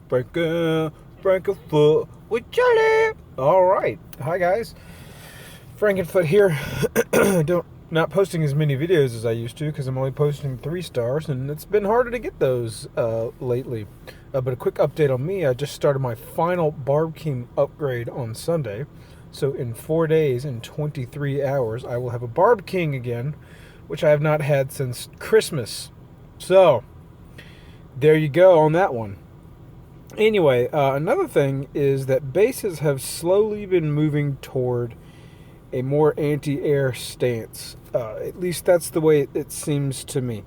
Break a foot with Charlie. All right. Hi, guys. Frankenfoot here. Not posting as many videos as I used to because I'm only posting 3 stars, and it's been harder to get those lately. But a quick update on me: I just started my final Barb King upgrade on Sunday. So in 4 days and 23 hours, I will have a Barb King again, which I have not had since Christmas. So there you go on that one. Anyway, another thing is that bases have slowly been moving toward a more anti-air stance. At least that's the way it seems to me.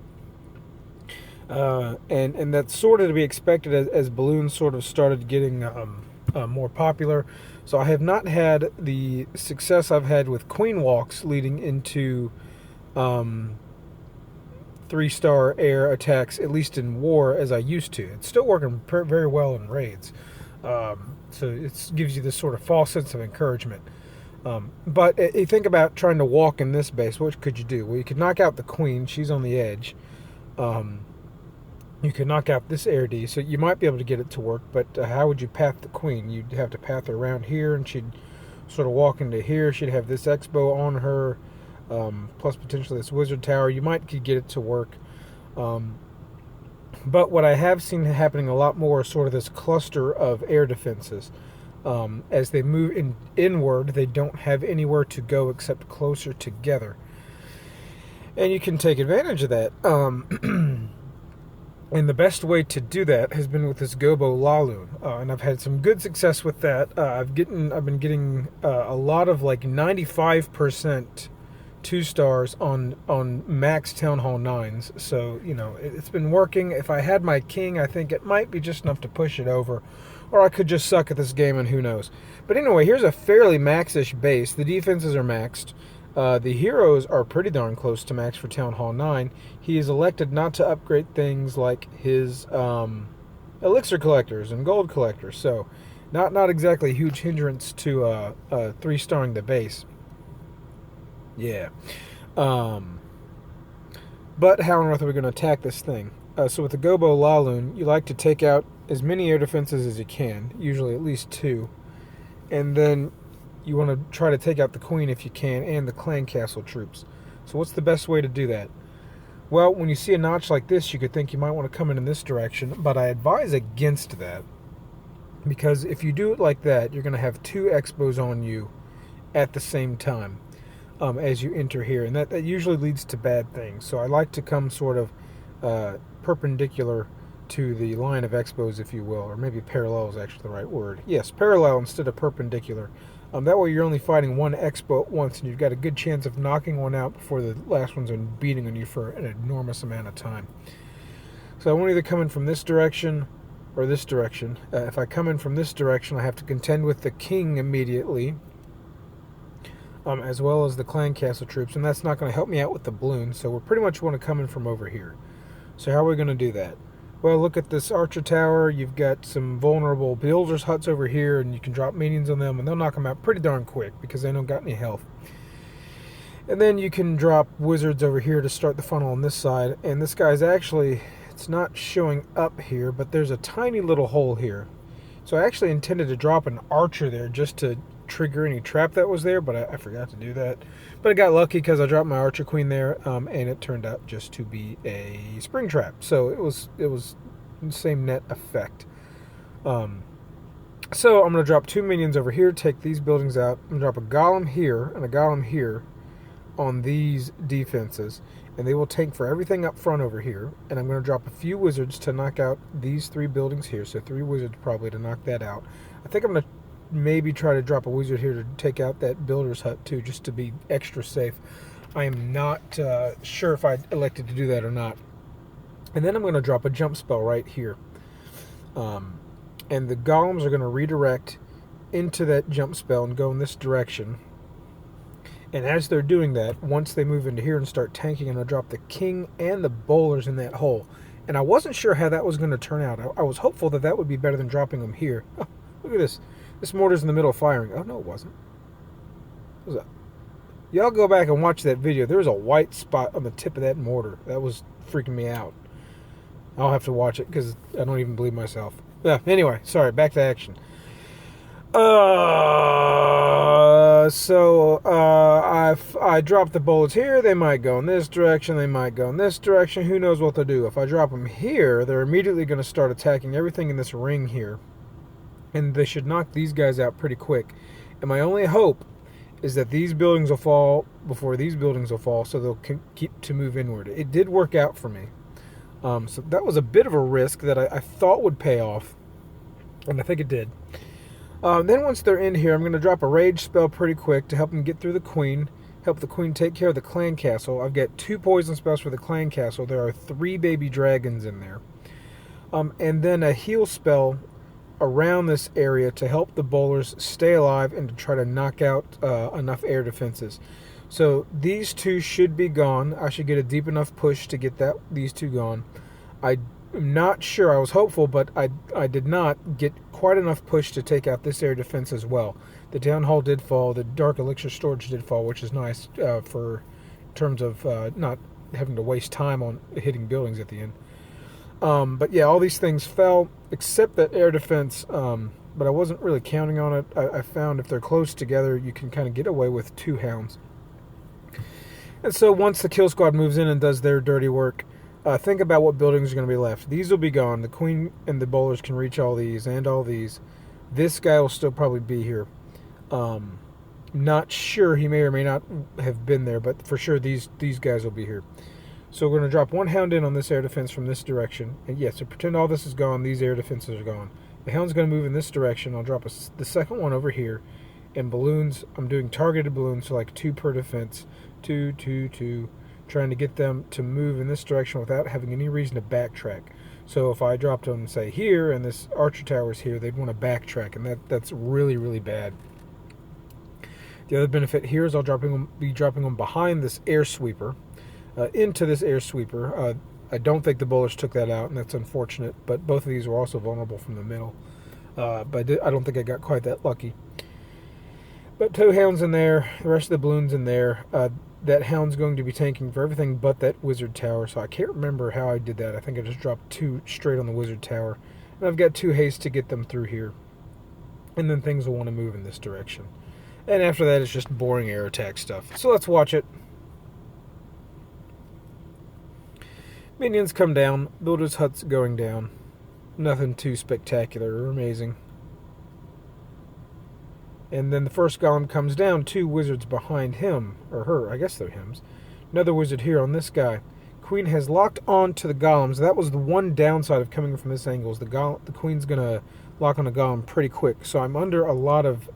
And that's sort of to be expected as balloons sort of started getting more popular. So I have not had the success I've had with queen walks leading into 3-star air attacks, at least in war, as I used to. It's still working very well in raids. So it gives you this sort of false sense of encouragement. But you think about trying to walk in this base, what could you do? Well, you could knock out the queen. She's on the edge. You could knock out this air D, so you might be able to get it to work, but how would you path the queen? You'd have to path her around here, and she'd sort of walk into here. She'd have this Expo on her, plus potentially this wizard tower. You might could get it to work. But what I have seen happening a lot more is sort of this cluster of air defenses. As they move inward, they don't have anywhere to go except closer together. And you can take advantage of that. And the best way to do that has been with this GoBoLaLoon, and I've had some good success with that. I've been getting a lot of like 95% 2 stars on max Town Hall 9s. So it's been working. If I had my king, I think it might be just enough to push it over, or I could just suck at this game, and who knows. But anyway, here's a fairly max-ish base. The defenses are maxed. The heroes are pretty darn close to max for Town Hall 9. He is elected not to upgrade things like his elixir collectors and gold collectors, so not exactly a huge hindrance to 3-starring the base. Yeah. But how on earth are we going to attack this thing? So with the GoBoLaLoon, you like to take out as many air defenses as you can, usually at least 2, and then you want to try to take out the queen if you can, and the clan castle troops. So what's the best way to do that? Well, when you see a notch like this, you could think you might want to come in this direction, but I advise against that, because if you do it like that, you're going to have 2 Expos on you at the same time as you enter here, and that usually leads to bad things. So I like to come sort of perpendicular to the line of Expos, if you will, or maybe parallel is actually the right word. Yes, parallel instead of perpendicular. That way you're only fighting 1 Expo at once, and you've got a good chance of knocking one out before the last one's been beating on you for an enormous amount of time. So I want to either come in from this direction or this direction. If I come in from this direction, I have to contend with the king immediately, as well as the clan castle troops, and that's not going to help me out with the balloon, so we pretty much want to come in from over here. So how are we going to do that? Well, look at this archer tower. You've got some vulnerable builders' huts over here, and you can drop minions on them, and they'll knock them out pretty darn quick because they don't got any health. And then you can drop wizards over here to start the funnel on this side, and this guy's actually, it's not showing up here, but there's a tiny little hole here. So I actually intended to drop an archer there just to trigger any trap that was there, but I forgot to do that. But I got lucky because I dropped my archer queen there, and it turned out just to be a spring trap. So it was the same net effect. So I'm going to drop 2 minions over here, take these buildings out. I'm going to drop a golem here and a golem here on these defenses, and they will tank for everything up front over here. And I'm going to drop a few wizards to knock out these 3 buildings here, so 3 wizards probably to knock that out. I think I'm going to maybe try to drop a wizard here to take out that builder's hut too, just to be extra safe. I am not sure if I elected to do that or not. And then I'm going to drop a jump spell right here. And the golems are going to redirect into that jump spell and go in this direction. And as they're doing that, once they move into here and start tanking, I'm going to drop the king and the bowlers in that hole. And I wasn't sure how that was going to turn out. I was hopeful that that would be better than dropping them here. Oh, look at this. This mortar's in the middle of firing. Oh, no, it wasn't. Y'all go back and watch that video. There was a white spot on the tip of that mortar. That was freaking me out. I'll have to watch it because I don't even believe myself. Yeah, anyway, sorry, back to action. I drop the bullets here. They might go in this direction. They might go in this direction. Who knows what they'll do? If I drop them here, they're immediately going to start attacking everything in this ring here. And they should knock these guys out pretty quick. And my only hope is that these buildings will fall before these buildings will fall, so they'll keep to move inward. It did work out for me. So that was a bit of a risk that I thought would pay off. And I think it did. Then once they're in here, I'm going to drop a rage spell pretty quick to help them get through the queen. Help the queen take care of the clan castle. I've got 2 poison spells for the clan castle. There are 3 baby dragons in there. And then a heal spell around this area to help the bowlers stay alive and to try to knock out enough air defenses. So these 2 should be gone. I should get a deep enough push to get these 2 gone. I'm not sure. I was hopeful, but I did not get quite enough push to take out this air defense as well. The town hall did fall. The dark elixir storage did fall, which is nice for terms of not having to waste time on hitting buildings at the end. But yeah, all these things fell except that air defense. But I wasn't really counting on it. I found if they're close together, you can kind of get away with 2 hounds. And so once the kill squad moves in and does their dirty work, think about what buildings are going to be left. These will be gone. The queen and the bowlers can reach all these and all these. This guy will still probably be here. Not sure. He may or may not have been there, but for sure these guys will be here. So we're going to drop 1 hound in on this air defense from this direction. And yes, so pretend all this is gone. These air defenses are gone. The hound's going to move in this direction. I'll drop the second one over here. And balloons, I'm doing targeted balloons, so like 2 per defense. 2, 2, 2. Trying to get them to move in this direction without having any reason to backtrack. So if I dropped them, say, here, and this archer tower is here, they'd want to backtrack, and that's really, really bad. The other benefit here is I'll be dropping them behind this air sweeper, into this air sweeper. I don't think the bowlers took that out, and that's unfortunate, but both of these were also vulnerable from the middle. But I don't think I got quite that lucky. But 2 hounds in there, the rest of the balloons in there. That hound's going to be tanking for everything but that wizard tower, so I can't remember how I did that. I think I just dropped 2 straight on the wizard tower. And I've got 2 haste to get them through here. And then things will want to move in this direction. And after that, it's just boring air attack stuff. So let's watch it. Minions come down. Builders' huts going down. Nothing too spectacular or amazing. And then the first golem comes down, 2 wizards behind him, or her, I guess they're hims. Another wizard here on this guy. Queen has locked on to the golems. That was the one downside of coming from this angle, is the queen's going to lock on the golem pretty quick. So I'm under a lot of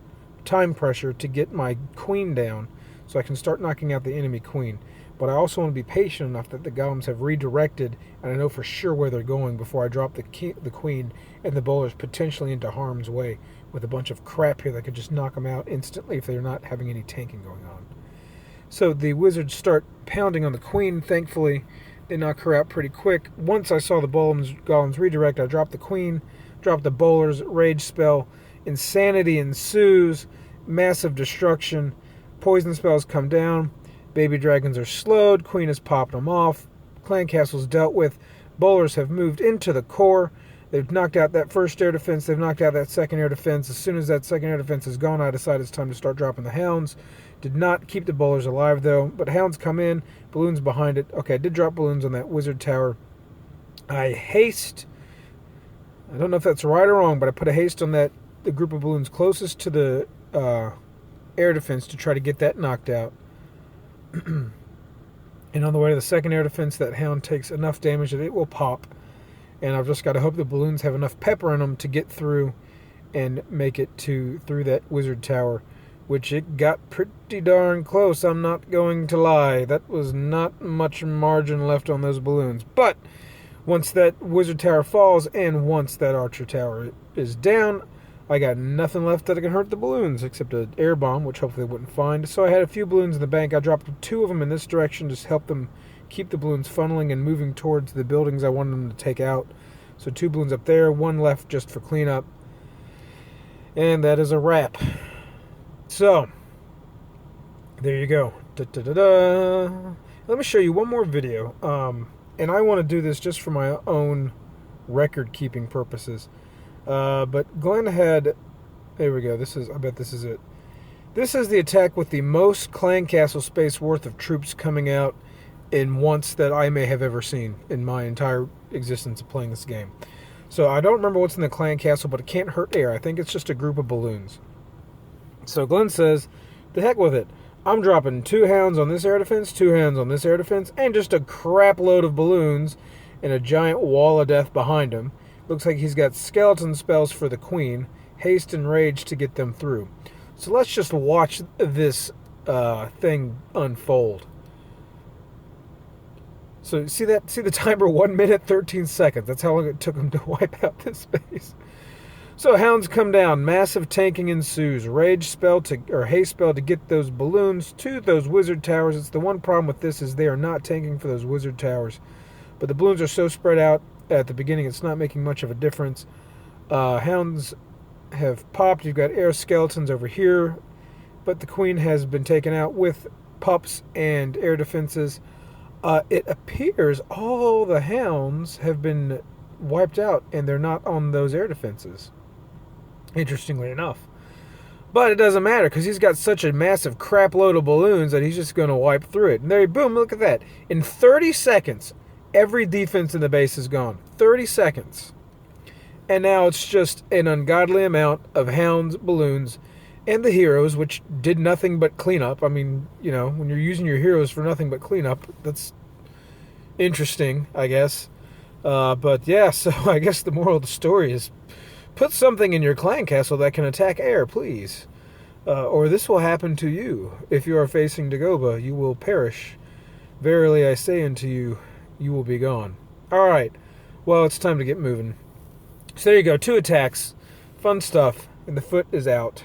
time pressure to get my queen down so I can start knocking out the enemy queen. But I also want to be patient enough that the golems have redirected and I know for sure where they're going before I drop the queen and the bowlers potentially into harm's way with a bunch of crap here that could just knock them out instantly if they're not having any tanking going on. So the wizards start pounding on the queen. Thankfully, they knock her out pretty quick. Once I saw the golems redirect, I dropped the queen, dropped the bowlers, rage spell. Insanity ensues, massive destruction. Poison spells come down. Baby dragons are slowed. Queen has popped them off. Clan castle's dealt with. Bowlers have moved into the core. They've knocked out that first air defense. They've knocked out that second air defense. As soon as that second air defense is gone, I decided it's time to start dropping the hounds. Did not keep the bowlers alive, though. But hounds come in. Balloons behind it. Okay, I did drop balloons on that wizard tower. I haste. I don't know if that's right or wrong, but I put a haste on the group of balloons closest to the air defense to try to get that knocked out. And on the way to the second air defense, that hound takes enough damage that it will pop. And I've just got to hope the balloons have enough pepper in them to get through and make it through that wizard tower, which it got pretty darn close, I'm not going to lie. That was not much margin left on those balloons. But once that wizard tower falls and once that archer tower is down, I got nothing left that can hurt the balloons except an air bomb, which hopefully they wouldn't find. So I had a few balloons in the bank. I dropped 2 of them in this direction just to help them keep the balloons funneling and moving towards the buildings I wanted them to take out. So 2 balloons up there, 1 left just for cleanup. And that is a wrap. So, there you go. Da-da-da-da. Let me show you one more video. And I want to do this just for my own record-keeping purposes. But Glenn had... There we go. I bet this is it. This is the attack with the most clan castle space worth of troops coming out in once that I may have ever seen in my entire existence of playing this game. So I don't remember what's in the clan castle, but it can't hurt air. I think it's just a group of balloons. So Glenn says, the heck with it. I'm dropping 2 hounds on this air defense, 2 hounds on this air defense, and just a crap load of balloons and a giant wall of death behind him. Looks like he's got skeleton spells for the queen, haste and rage to get them through. So let's just watch this thing unfold. So see that? See the timer? 1 minute, 13 seconds. That's how long it took him to wipe out this space. So hounds come down. Massive tanking ensues. Rage spell or haste spell to get those balloons to those wizard towers. It's the one problem with this is they are not tanking for those wizard towers. But the balloons are so spread out at the beginning, it's not making much of a difference. Hounds have popped. You've got air skeletons over here, but the queen has been taken out with pups and air defenses. It appears all the hounds have been wiped out and they're not on those air defenses, interestingly enough. But it doesn't matter because he's got such a massive crap load of balloons that he's just going to wipe through it. And there, boom, look at that. In 30 seconds, every defense in the base is gone. 30 seconds. And now it's just an ungodly amount of hounds, balloons, and the heroes, which did nothing but clean up. I mean, you know, when you're using your heroes for nothing but cleanup, that's interesting, I guess. But yeah, so I guess the moral of the story is put something in your clan castle that can attack air, please. Or this will happen to you. If you are facing Dagobah, you will perish. Verily I say unto you, you will be gone. Alright, well, it's time to get moving. So there you go, 2 attacks. Fun stuff. And the foot is out.